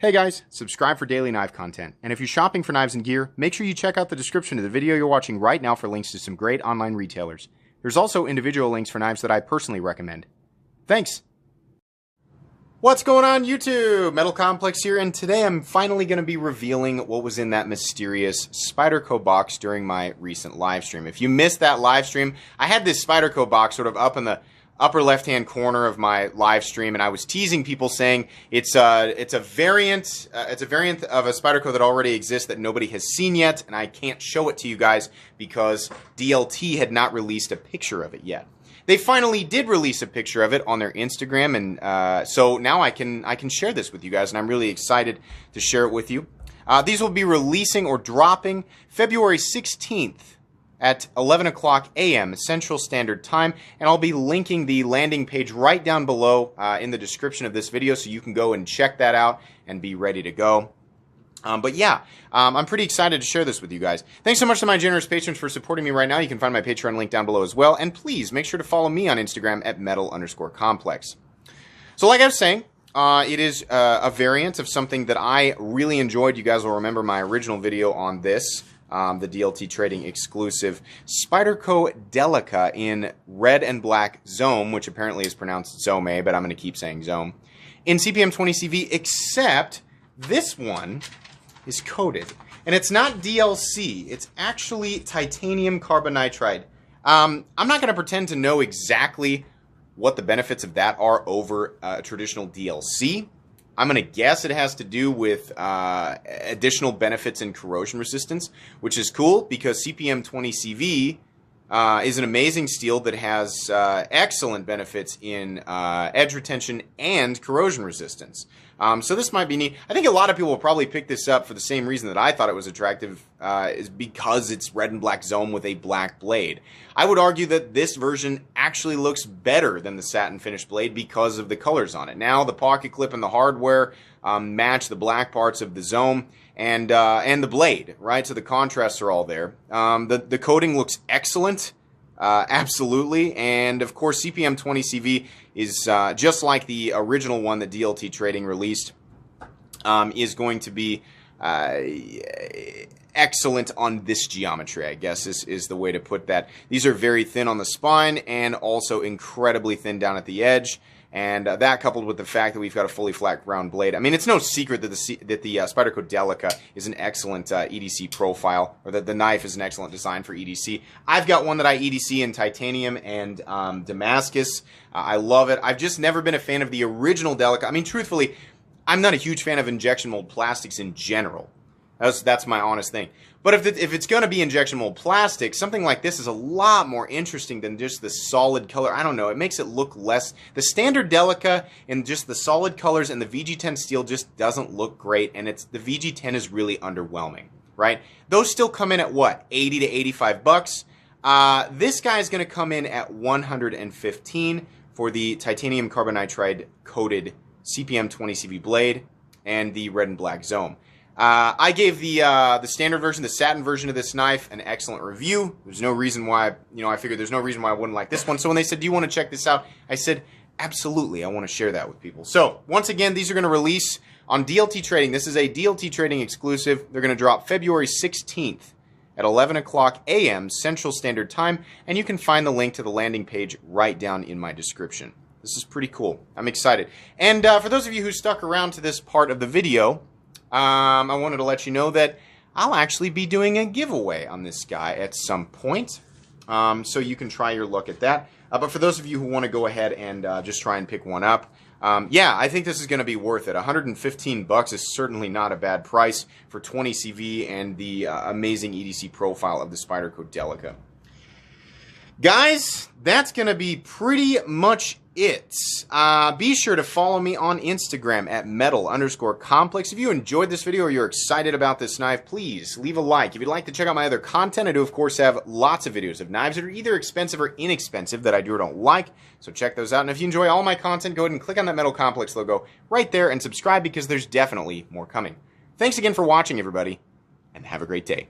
Hey guys, subscribe for daily knife content, and if you're shopping for knives and gear, make sure you check out the description of the video you're watching right now for links to some great online retailers. There's also individual links for knives that I personally recommend. Thanks! What's going on YouTube? Metal Complex here, and today I'm finally going to be revealing what was in that mysterious Spyderco box during my recent live stream. If you missed that live stream, I had this Spyderco box sort of up in the upper left-hand corner of my live stream, and I was teasing people saying it's a variant of a Spyderco that already exists that nobody has seen yet, and I can't show it to you guys because DLT had not released a picture of it yet. They finally did release a picture of it on their Instagram, and so now I can share this with you guys, and I'm really excited to share it with you. These will be releasing or dropping February 16th. At 11 o'clock a.m. Central Standard Time, and I'll be linking the landing page right down below in the description of this video, so you can go and check that out and be ready to go. But yeah, I'm pretty excited to share this with you guys. Thanks so much to my generous patrons for supporting me right now. You can find my Patreon link down below as well, and please make sure to follow me on Instagram at metal_complex. So like I was saying, it is a variant of something that I really enjoyed. You guys will remember my original video on this. The DLT Trading exclusive Spyderco Delica in red and black Zome, which apparently is pronounced Zome, but I'm going to keep saying Zome, in CPM 20CV, except this one is coated. And it's not DLC, it's actually titanium carbonitride. I'm not going to pretend to know exactly what the benefits of that are over traditional DLC. I'm going to guess it has to do with additional benefits in corrosion resistance, which is cool because CPM 20CV is an amazing steel that has excellent benefits in edge retention and corrosion resistance. So this might be neat. I think a lot of people will probably pick this up for the same reason that I thought it was attractive, is because it's red and black Zome with a black blade. I would argue that this version actually looks better than the satin finish blade because of the colors on it. Now the pocket clip and the hardware match the black parts of the Zome and the blade, right? So the contrasts are all there. The coating looks excellent. Absolutely, and of course CPM 20CV is just like the original one that DLT Trading released, is going to be excellent on this geometry, I guess is the way to put that. These are very thin on the spine and also incredibly thin down at the edge. And that coupled with the fact that we've got a fully flat ground blade. I mean, it's no secret that the Spyderco Delica is an excellent EDC profile, or that the knife is an excellent design for EDC. I've got one that I EDC in titanium and Damascus. I love it. I've just never been a fan of the original Delica. I mean, truthfully, I'm not a huge fan of injection mold plastics in general. That's my honest thing. But if it's going to be injection mold plastic, something like this is a lot more interesting than just the solid color. I don't know. It makes it look less. The standard Delica in just the solid colors and the VG10 steel just doesn't look great, and the VG10 is really underwhelming, right? Those still come in at what, 80 to 85 bucks. This guy is going to come in at 115 for the titanium carbonitride coated CPM 20 CV blade and the red and black Zome. I gave the standard version, the satin version of this knife, an excellent review. There's no reason why, I figured there's no reason why I wouldn't like this one. So when they said, do you want to check this out? I said, absolutely, I want to share that with people. So once again, these are going to release on DLT Trading. This is a DLT Trading exclusive. They're going to drop February 16th at 11 o'clock a.m. Central Standard Time, and you can find the link to the landing page right down in my description. This is pretty cool. I'm excited. And for those of you who stuck around to this part of the video, I wanted to let you know that I'll actually be doing a giveaway on this guy at some point, so you can try your luck at that. But for those of you who want to go ahead and just try and pick one up, yeah, I think this is going to be worth it. 115 bucks is certainly not a bad price for 20 CV and the amazing EDC profile of the Spyderco Delica. Guys, that's going to be pretty much it. Be sure to follow me on Instagram at metal_complex. If you enjoyed this video or you're excited about this knife, please leave a like. If you'd like to check out my other content, I do, of course, have lots of videos of knives that are either expensive or inexpensive that I do or don't like, so check those out. And if you enjoy all my content, go ahead and click on that Metal Complex logo right there and subscribe because there's definitely more coming. Thanks again for watching, everybody, and have a great day.